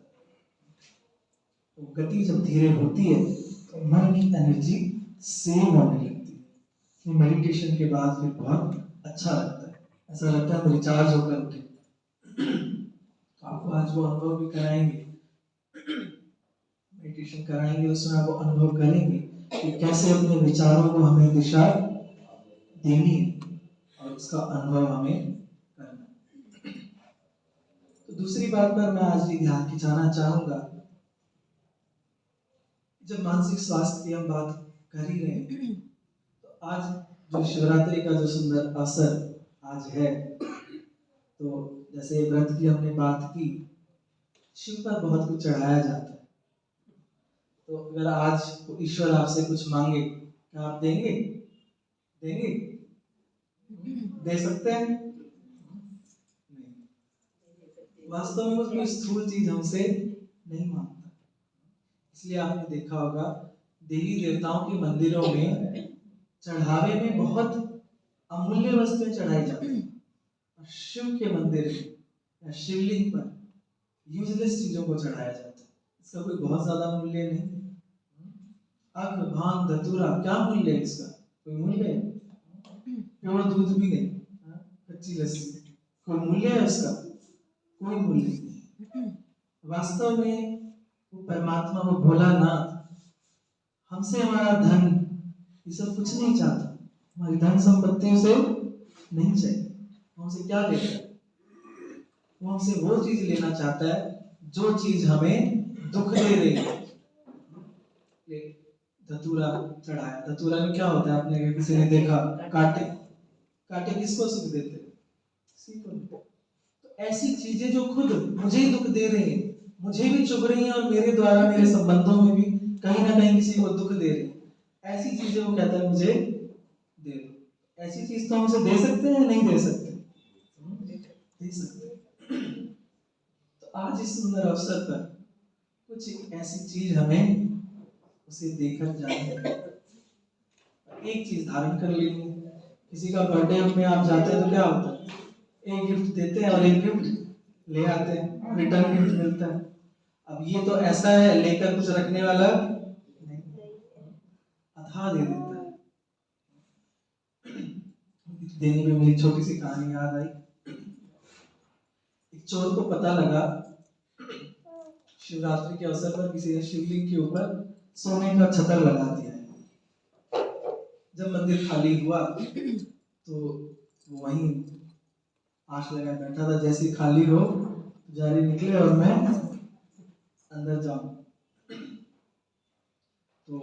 तो गति जब धीरे होती है तो मन की एनर्जी सेव होने लगती है। मेडिटेशन के बाद फिर बहुत अच्छा लगता है, ऐसा लगता है हम रिचार्ज होकर उठे। आपको आज वो अनुभव भी कराएंगे, मेडिटेशन कराएंगे, उसमें आप वो अनुभव करेंगे कि कैसे अपने विचारों को हमें दिशा देनी है और उसका अनुभव हमें करना है। तो दूसरी बात पर मैं आज ये ध्यान खिंचाना चाहूंगा, जब मानसिक स्वास्थ्य की हम बात कर ही रहे हैं तो आज जो शिवरात्रि का जो सुंदर अवसर आज है, तो जैसे व्रत की हमने बात की, शिव पर बहुत कुछ चढ़ाया जाता है। तो अगर आज ईश्वर आपसे कुछ मांगे, क्या आप देंगे? देंगे? दे सकते हैं? नहीं। वास्तव में कोई स्थूल चीज हमसे नहीं मांगता। इसलिए आपने देखा होगा देवी देवताओं के मंदिरों में चढ़ावे में बहुत अमूल्य वस्तुएं चढ़ाई जाती हैं, और शिव के मंदिर में या शिवलिंग पर यूजलेस चीजों को चढ़ाया जाता है। इसका कोई बहुत ज्यादा मूल्य नहीं। अग्र भांग धतूरा, क्या मूल्य है इसका? कोई मूल्य है? प्योर दूध भी नहीं, कच्ची लस्सी, कोई मूल्य है उसका? कोई मूल्य नहीं। वास्तव में वो परमात्मा, वो भोलानाथ हमसे हमारा धन ये सब कुछ नहीं चाहता, हमारी धन संपत्ति उसे नहीं चाहिए। वो हमसे क्या लेता है? वो हमसे वो चीज लेना चाहता है जो चीज हमें दुख दे रही है। धतूरा चढ़ाया, धतूरा में क्या होता है? आपने किसी ने देखा? कांटे, कांटे किसको सुख देते हैं? किसी को नहीं। तो ऐसी चीजें जो खुद मुझे ही दुख दे रही हैं, मुझे भी चुभ रही हैं, और मेरे द्वारा मेरे संबंधों में भी कहीं ना कहीं किसी को दुख दे रही है, ऐसी चीजें वो कहता है मुझे दे दो। ऐसी चीज तो हम उसे दे सकते हैं, नहीं दे सकते? दे सकते हैं। तो आज इस सुंदर अवसर पर कुछ एक ऐसी चीज हमें उसे देकर जाने, एक चीज धारण कर लेंगे। किसी का बर्थडे में आप जाते हैं तो क्या होता है? एक गिफ्ट देते हैं और एक गिफ्ट ले आते हैं, रिटर्न गिफ्ट मिलता है। अब ये तो ऐसा है लेकर कुछ रखने वाला नहीं, अथा दे देता है। देने में मेरी छोटी सी कहानी याद आई। एक चोर को पता लगा शिवरात्रि के अवसर पर किसी ने शिवलिंग के ऊपर सोने का छतर लगा दिया है। जब मंदिर खाली हुआ तो वो वहीं आंख लगा बैठा था, जैसे खाली हो पुजारी निकले और मैं अंदर जाऊं। तो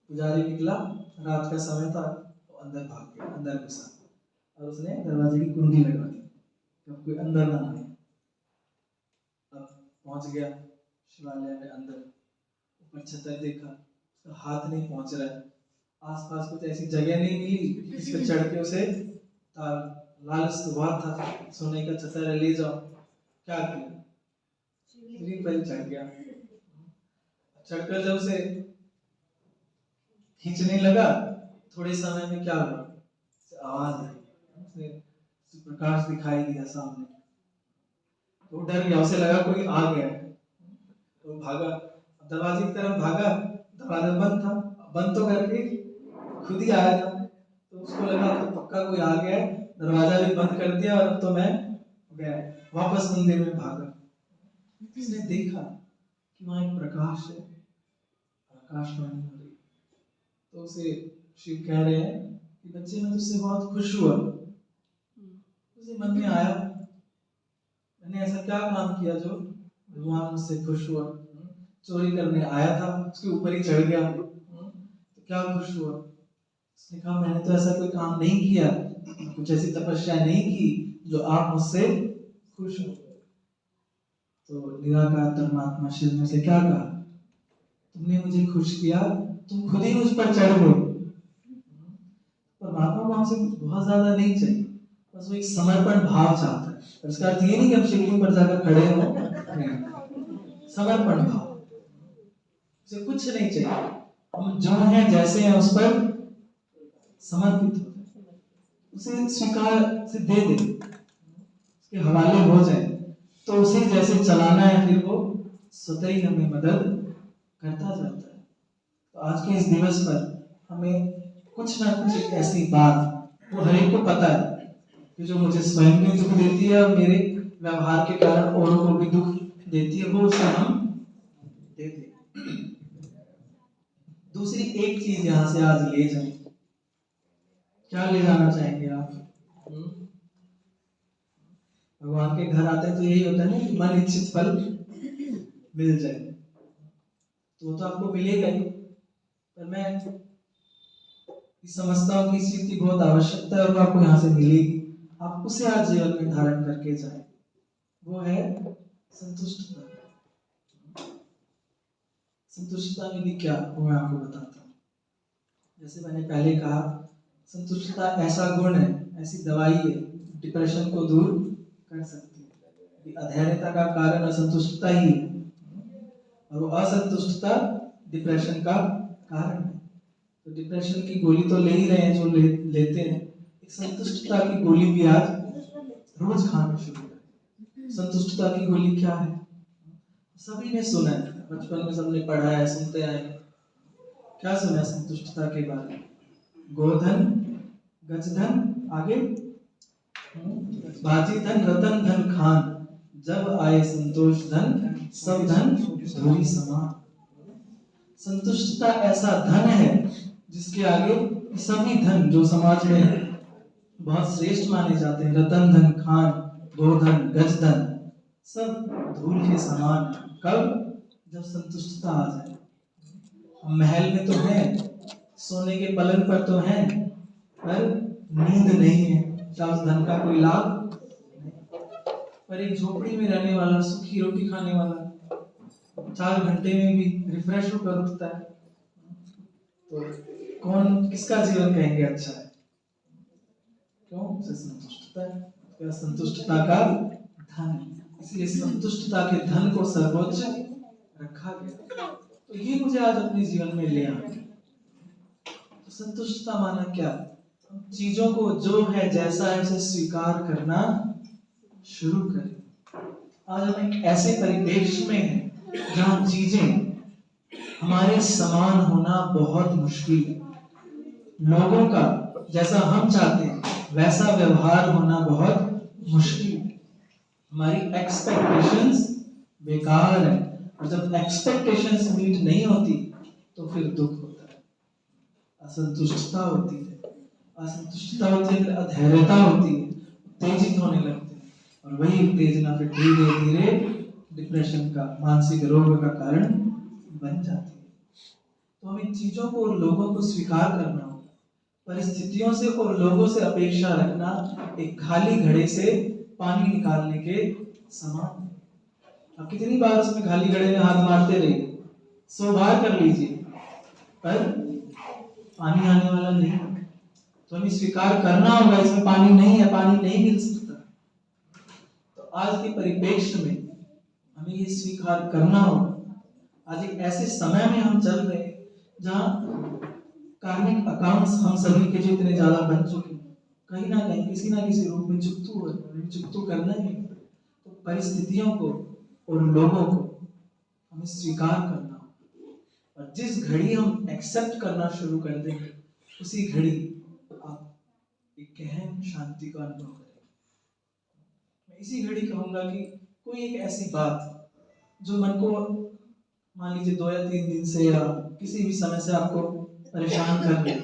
पुजारी निकला, रात का समय था, तो अंदर भाग गया, अंदर घुसा और उसने दरवाजे की कुंडी लगवा दी, अब कोई अंदर ना आए। अब पहुंच गया शिवालय में अंदर, ऊपर छतर देखा, उसका हाथ नहीं पहुंच रहा है, आसपास कुछ ऐसी जगह नहीं मिली जिस पर चढ़ के उसे लालच तो बहुत था, सोने का छतर ले जाओ। क्या किया? शिवलिंग पर चढ़ गया। चढ़कर जब उसे खींचने लगा, थोड़े समय में क्या हुआ, आवाज आई, प्रकाश दिखाई दिया सामने, तो डर गया, उसे लगा कोई आ गया, तो भागा, दरवाजे की तरफ भागा, दरवाजा बंद था, बंद तो करके खुद ही आया था, तो उसको लगा तो पक्का कोई आ गया, दरवाजा भी बंद कर दिया और अब तो मैं गया, वापस मंदिर में भागा। उसने देखा कि वहां एक प्रकाश है, आकाशवाणी हो रही, तो उसे शिव कह रहे हैं कि बच्चे मैं तुझसे बहुत खुश हुआ। उसे मन में आया मैंने ऐसा क्या काम किया जो भगवान मुझसे खुश हुआ, चोरी करने आया था उसके ऊपर ही चढ़ गया, तो क्या खुश हुआ। उसने कहा मैंने तो ऐसा कोई काम नहीं किया, कुछ ऐसी तपस्या नहीं की जो आप मुझसे खुश हो। तो निराकार परमात्मा शिव ने उसे क्या कहा, तुमने मुझे खुश किया, तुम खुद ही मुझ पर चढ़ गए। परमात्मा को हमसे कुछ बहुत ज्यादा नहीं चाहिए, बस वो एक समर्पण भाव चाहता है। इसका अर्थ ये नहीं कि हम शिवलिंग पर जाकर खड़े हो, नहीं, समर्पण भाव, उसे कुछ नहीं चाहिए, हम जो हैं जैसे हैं उस पर समर्पित हो जाए, उसे स्वीकार से दे दे, उसके हवाले हो जाए, तो उसे जैसे चलाना है फिर वो स्वतः ही हमें मदद करता जाता है। तो आज के इस दिवस पर हमें कुछ ना कुछ एक ऐसी बात, वो हर एक को पता है कि जो मुझे स्वयं में दुख देती है और मेरे व्यवहार के कारण औरों को भी दुख देती है, वो उसे हम दे दें। दूसरी एक चीज यहाँ से आज ले जाए, क्या ले जाना चाहेंगे आप? भगवान के घर आते हैं तो यही होता है ना कि मन इच्छित फल मिल जाए, तो वो तो आपको मिलेगा ही, पर मैं समझता हूँ कि इस चीज की बहुत आवश्यकता है और वो आपको यहाँ से मिलेगी, आप उसे आज जीवन में धारण करके जाए, वो है संतुष्टता। संतुष्टता में भी क्या, वो मैं आपको बताता हूँ। जैसे मैंने पहले कहा, संतुष्टता ऐसा गुण है, ऐसी दवाई है, डिप्रेशन को दूर कर सकती है। अधैर्यता का कारण असंतुष्टता ही है, और वो असंतुष्टता डिप्रेशन का कारण है। तो डिप्रेशन की गोली तो ले ही रहे हैं जो लेते हैं, एक संतुष्टता की गोली भी आज रोज खाना शुरू करें। संतुष्टता की गोली क्या है? सभी ने सुना है, बचपन में सबने पढ़ा है, सुनते आए। क्या सुना है संतुष्टता के बारे में? गोधन, गजधन, आगे बाजी धन, रतन धन खान, जब आए संतोष धन, सब धन धूलि समान। संतुष्टता ऐसा धन है जिसके आगे सभी धन जो समाज में बहुत श्रेष्ठ माने जाते हैं, रतन धन, खान, गोधन, गजधन, सब धूल के समान। कब? जब संतुष्टता आ जाए। महल में तो है, सोने के पलंग पर तो है, पर नींद नहीं है, क्या उस धन का कोई लाभ? पर एक झोपड़ी में रहने वाला, सूखी रोटी खाने वाला 4 घंटे में भी रिफ्रेश होकर उठता है, तो कौन, किसका जीवन कहेंगे अच्छा है? क्यों? उसे संतुष्टता है, क्या संतुष्टता का धन, इसलिए संतुष्टता के धन को सर्वोच्च रखा गया। तो ये मुझे आज अपने जीवन में ले आना। तो संतुष्टता माना क्या? चीजों को जो है जैसा है उसे स्वीकार करना शुरू करें। आज हम एक ऐसे परिवेश में हैं जहां चीजें हमारे समान होना बहुत मुश्किल है। लोगों का जैसा हम चाहते हैं वैसा व्यवहार होना बहुत मुश्किल है। हमारी एक्सपेक्टेशंस बेकार है, और जब एक्सपेक्टेशंस मीट नहीं होती तो फिर दुख होता है, असंतुष्टता होती है, असंतुष्टता होती है, फिर अधैर्यता होती है, उत्तेजित होने लगते हैं, और वही उत्तेजना फिर धीरे धीरे डिप्रेशन का, मानसिक रोग का कारण बन जाती है। तो हमें चीजों को और लोगों को स्वीकार करना होगा। परिस्थितियों से और लोगों से अपेक्षा रखना एक खाली घड़े से पानी निकालने के समान। आप कितनी बार उसमें खाली घड़े में हाथ मारते रहिए, 100 बार कर लीजिए, पर पानी आने वाला नहीं। तो हमें स्वीकार करना होगा इसमें पानी नहीं है, पानी नहीं मिल सकता। तो आज के परिप्रेक्ष्य में हमें ये स्वीकार करना होगा। आज एक ऐसे समय में हम चल रहे हैं जहां कार्मिक अकाउंट्स हम सभी के जो इतने ज्यादा बन चुके हैं, कहीं ना कहीं किसी ना किसी रूप में चुकतू करना ही है। तो परिस्थितियों को और लोगों को हमें स्वीकार करना होगा। और जिस घड़ी हम एक्सेप्ट करना शुरू कर देंगे, उसी घड़ी आप एक गहन शांति का अनुभव करेंगे। मैं इसी घड़ी कहूंगा कि कोई एक ऐसी बात जो मन को मान लीजिए 2 या 3 दिन से या किसी भी समय से आपको परेशान कर रही है,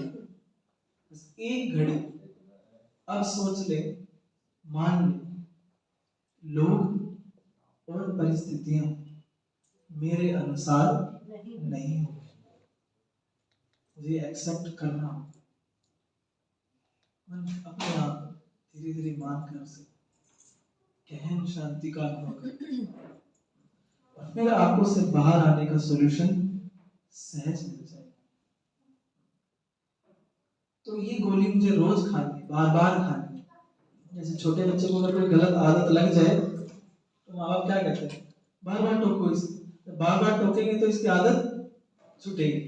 बस एक घड़ी अब सोच ले, मान ले, लोग और परिस्थितियां मेरे अनुसार नहीं होंगी, मुझे एक्सेप्ट करना होगा। मन अपने आप धीरे धीरे मान कर उसे गहन शांति का अनुभव करें और फिर आपको उससे बाहर आने का सॉल्यूशन सहज मिल जाएगा। तो ये गोली मुझे रोज खानी है, बार बार खानी है। जैसे छोटे बच्चे को अगर कोई गलत आदत लग जाए तो माँ बाप क्या कहते हैं, बार बार टोको इसे, बार बार टोकेंगे तो इसकी आदत छूटेगी।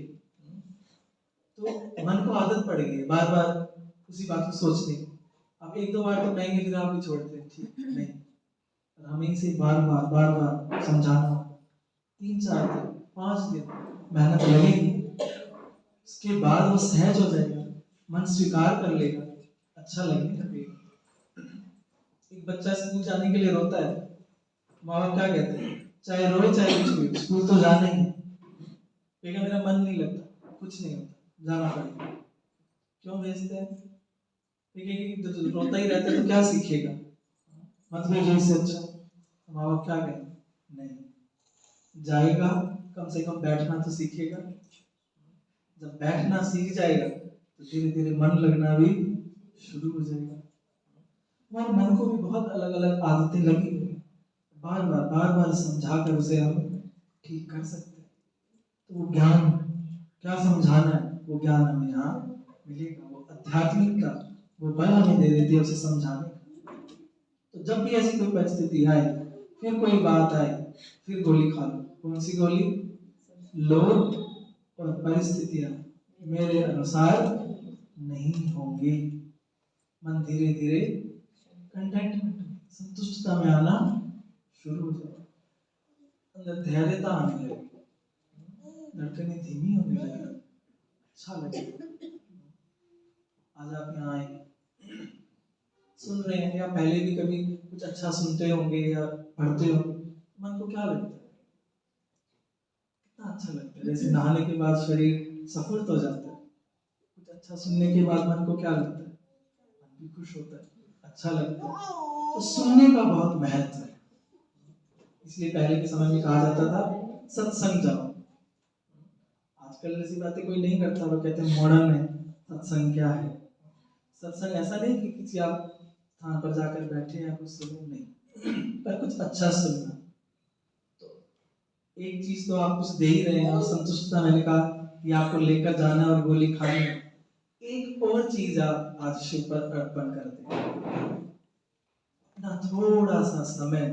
तो मन को आदत पड़ गई है बार बार उसी बात को सोचने की। आप 1-2 बार तो कहेंगे, फिर आप भी छोड़ते हैं, ठीक नहीं, हमें इसे बार बार समझाना, 3-4 दिन 5 दिन मेहनत लगेगी, उसके बाद वो सहज हो जाएगा, मन स्वीकार कर लेगा, अच्छा लगने लगेगा। एक बच्चा स्कूल जाने के लिए रोता है, माँ बाप क्या कहते हैं, चाहे रोए चाहे कुछ भी, स्कूल तो जाना ही है। कहेगा मेरा मन नहीं लगता, कुछ नहीं होता, जाना पड़ेगा। क्यों भेजते हैं? देखिए रोता ही रहता है तो क्या सीखेगा, मत भेजो इससे अच्छा। माँ बाप क्या कहेंगे, नहीं जाएगा, कम से कम बैठना तो सीखेगा। जब बैठना सीख जाएगा तो धीरे धीरे मन लगना भी शुरू हो जाएगा। हमारे मन को भी बहुत अलग अलग आदतें लगी हुई, बार बार समझा कर उसे हम ठीक कर सकते हैं। तो वो ज्ञान क्या समझाना है, वो ज्ञान हमें यहाँ मिलेगा, वो आध्यात्मिक का वो बल हमें दे देती है उसे समझाने का। तो जब भी ऐसी कोई परिस्थिति आए, फिर कोई बात आए, फिर गोली खा लो। कौन सी गोली? लोग और परिस्थितियां मेरे अनुसार नहीं होंगी। मन धीरे धीरे कंटेंटमेंट, संतुष्टता में आना शुरू हो जाए, अंदर धैर्यता आने लगे, धड़कनें धीमी होने लगे, अच्छा लगेगा। आज आप यहाँ आए, सुन रहे हैं, या पहले भी कभी कुछ अच्छा सुनते होंगे या पढ़ते हो, मन को क्या लगता है, कितना अच्छा लगता है। जैसे नहाने के बाद शरीर सफुर्त हो जाता है, कुछ अच्छा सुनने के बाद मन को क्या लगता है, मन भी खुश होता है, अच्छा लगता है। तो सुनने का बहुत महत्व है, इसलिए पहले के समय में कहा जाता था सत्संग जाओ। आजकल ऐसी बातें कोई नहीं करता, वो कहते हैं मॉडर्न है, सत्संग क्या है। सत्संग ऐसा नहीं कि किसी आप स्थान पर जाकर बैठे या कुछ सुनो, नहीं, पर कुछ अच्छा सुनना। तो एक चीज तो आप कुछ दे ही रहे हैं, और संतुष्टता मैंने कहा कि आपको लेकर जाना और गोली खानी है। एक और चीज आप आज शिव पर अर्पण कर दें, ना थोड़ा सा समय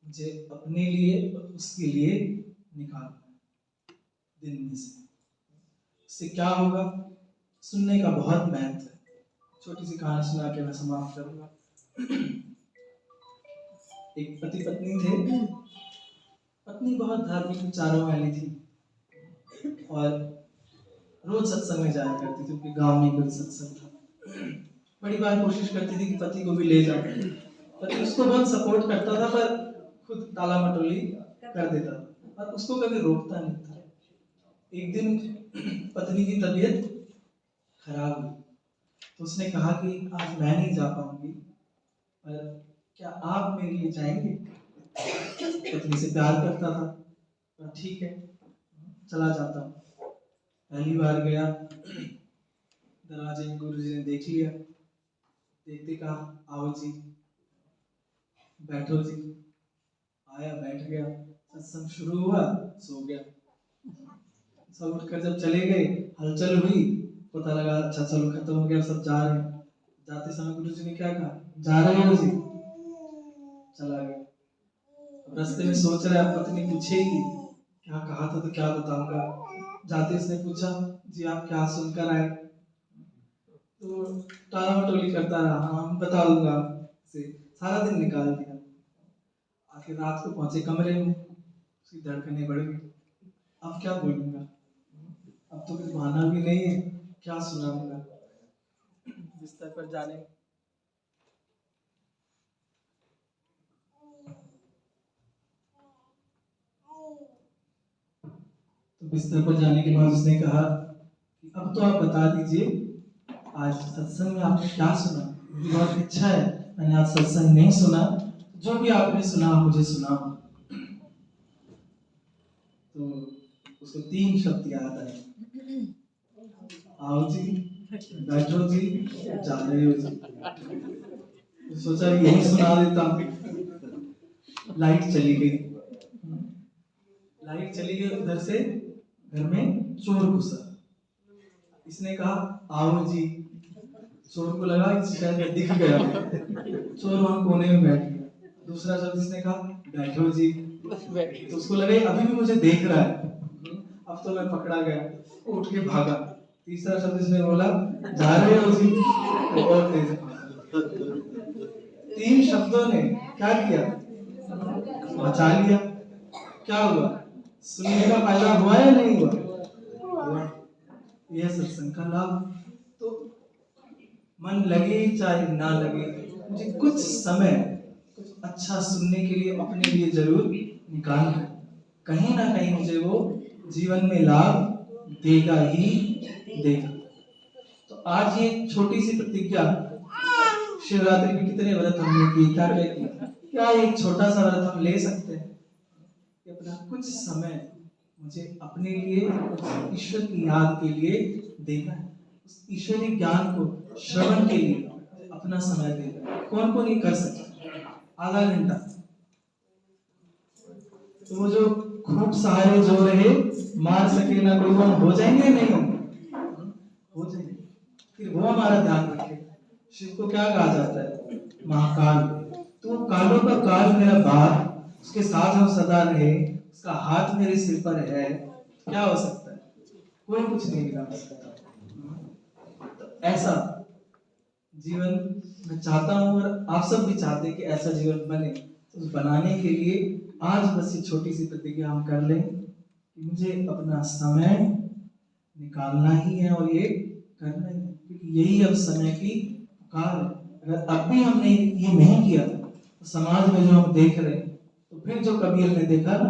मुझे अपने लिए और उसके लिए निकालना दिन में से। इससे क्या होगा, सुनने का बहुत महत्व है। छोटी सी कहानी सुना के मैं समाप्त करूंगा। एक पति पत्नी थे, पत्नी बहुत धार्मिक विचारों वाली थी और रोज सत्संग में जाया करती थी, क्योंकि गांव में कोई सत्संग था। बड़ी बार कोशिश करती थी कि पति को भी ले जाऊं, पति उसको बहुत सपोर्ट करता था, पर खुद ताला मटोली कर देता था और उसको कभी रोकता नहीं था। एक दिन पत्नी की तबीयत खराब हुई, तो उसने कहा कि आज मैं नहीं जा पाऊंगी, पर क्या आप मेरे लिए जाएंगे? पत्नी से प्यार करता था, पर ठीक है चला जाता हूँ। पहली बार गया, दरवाजे में गुरुजी ने देख लिया, देखते कहा आओ जी, बैठो जी। आया, बैठ गया, सत्संग शुरू हुआ, सो गया। सब उठकर जब चले गए, हलचल हुई, पता लगा अच्छा चलो खत्म हो गया, सब जा रहे हैं। जाते समय गुरुजी ने क्या कहा, जा रहे हो जी? चला गया। अब रास्ते में सोच रहा है, पत्नी पूछेगी क्या कहा था तो क्या बताऊंगा, जाते उसने पूछा, जी आप क्या सुनकर आए? तो टाला मटोली करता रहा, हाँ मैं बता दूंगा से सारा दिन निकाल दिया। आखिर रात को पहुंचे कमरे में, उसकी धड़कनें बढ़ गई। अब क्या बोलूंगा, अब तो कुछ बहाना भी नहीं है, क्या सुनाऊंगा। बिस्तर पर जाने तो बिस्तर पर जाने के बाद उसने कहा कि अब तो आप बता दीजिए आज सत्संग में आपने क्या सुना। मुझे बहुत इच्छा है, मैंने आज सत्संग नहीं सुना, जो भी आपने सुना मुझे सुनाओ। तो उसको 3 शब्द याद आए, आओ जी, बैठो जी, जा रहे हो जी। तो सोचा यही सुना देता हूँ। लाइट चली गई, लाइट चली गई, उधर से घर में चोर घुसा। इसने कहा आओ जी, चोर को लगा कि शायद दिख गया, चोर वहां कोने में बैठ गया। दूसरा शब्द इसने कहा बैठो जी, तो उसको लगा अभी भी मुझे देख रहा है, अब तो मैं पकड़ा गया, वो उठ के भागा। तीसरा शब्द इसने बोला जा रहे हो जी, तो और तेज भागा। 3 शब्दों ने क्या किया, बचा लिया। क्या हुआ, सुनने का फायदा हुआ या नहीं हुआ? यह सत्संग का लाभ। तो मन लगे चाहे ना लगे, मुझे कुछ समय कुछ अच्छा सुनने के लिए अपने लिए जरूर निकालना, कहीं ना कहीं मुझे वो जीवन में लाभ देगा ही देगा। तो आज ये छोटी सी प्रतिज्ञा, शिवरात्रि में कितने व्रत हमने किए, क्या क्या किया, क्या एक छोटा सा व्रत हम ले सकते हैं कि अपना कुछ समय मुझे अपने लिए उस ईश्वर की याद के लिए देना है, उस ईश्वरीय ज्ञान को श्रवण के लिए अपना समय देना। कौन कौन नहीं कर सकता आधा घंटा? तो वो जो खूब सहारे जो रहे मार सके ना कोई, हम हो जाएंगे नहीं हो जाएंगे। फिर वो हमारा ध्यान रखे। शिव को क्या कहा जाता है, महाकाल। तो कालों का काल मेरा बाप, उसके साथ हम सदा रहे, उसका हाथ मेरे सिर पर है, क्या हो सकता है, कोई कुछ नहीं बिगाड़ सकता। तो ऐसा जीवन मैं चाहता हूं और आप सब भी चाहते हैं कि ऐसा जीवन बने। तो उस बनाने के लिए आज बस ये छोटी सी प्रतिज्ञा हम कर लें कि मुझे अपना समय निकालना ही है और ये करना ही है, क्योंकि यही अब समय की पुकार है। अगर अब भी हमने ये नहीं किया तो समाज में जो हम देख रहे हैं, तो फिर जो कबीर ने देखा ना,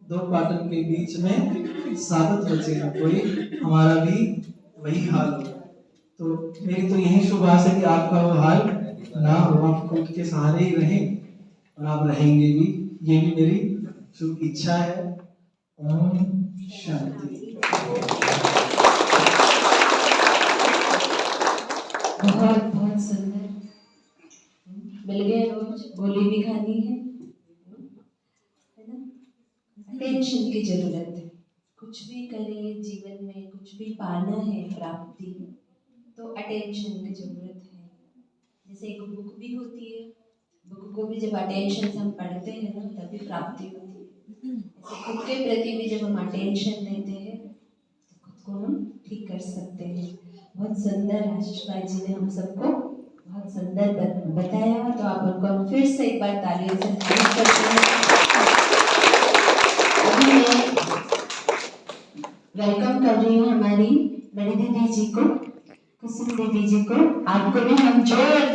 2 पाटन के बीच में साबत बचे ना कोई, हमारा भी वही हाल होगा। तो मेरी तो यही शुभ आशा है कि आपका वो हाल ना हो, आप खुद के सहारे ही रहें और आप रहेंगे भी, ये भी मेरी शुभ इच्छा है। ओम शांति। बहुत बहुत सुंदर, मिल गए रोज, गोली भी खानी है ना। अटेंशन की जरूरत है, कुछ भी करें जीवन में, कुछ भी पाना है प्राप्ति, तो अटेंशन की जरूरत है। जैसे एक बुक भी होती है, बुक को भी जब अटेंशन से हम पढ़ते हैं ना तभी प्राप्ति होती है। ऐसे खुद के प्रति भी जब हम अटेंशन देते हैं तो खुद को हम ठीक कर सकते हैं। बहुत सुंदर आशीष भाई जी ने हम सबको बहुत सुंदर बताया, तो आप उनको फिर से एक बार तालियों से तारीफ करते हैं। अभी मैं वेलकम कर रही हूँ हमारी बड़ी दीदी जी को, कुसुम दीदी जी को। आपको भी हम जोरदार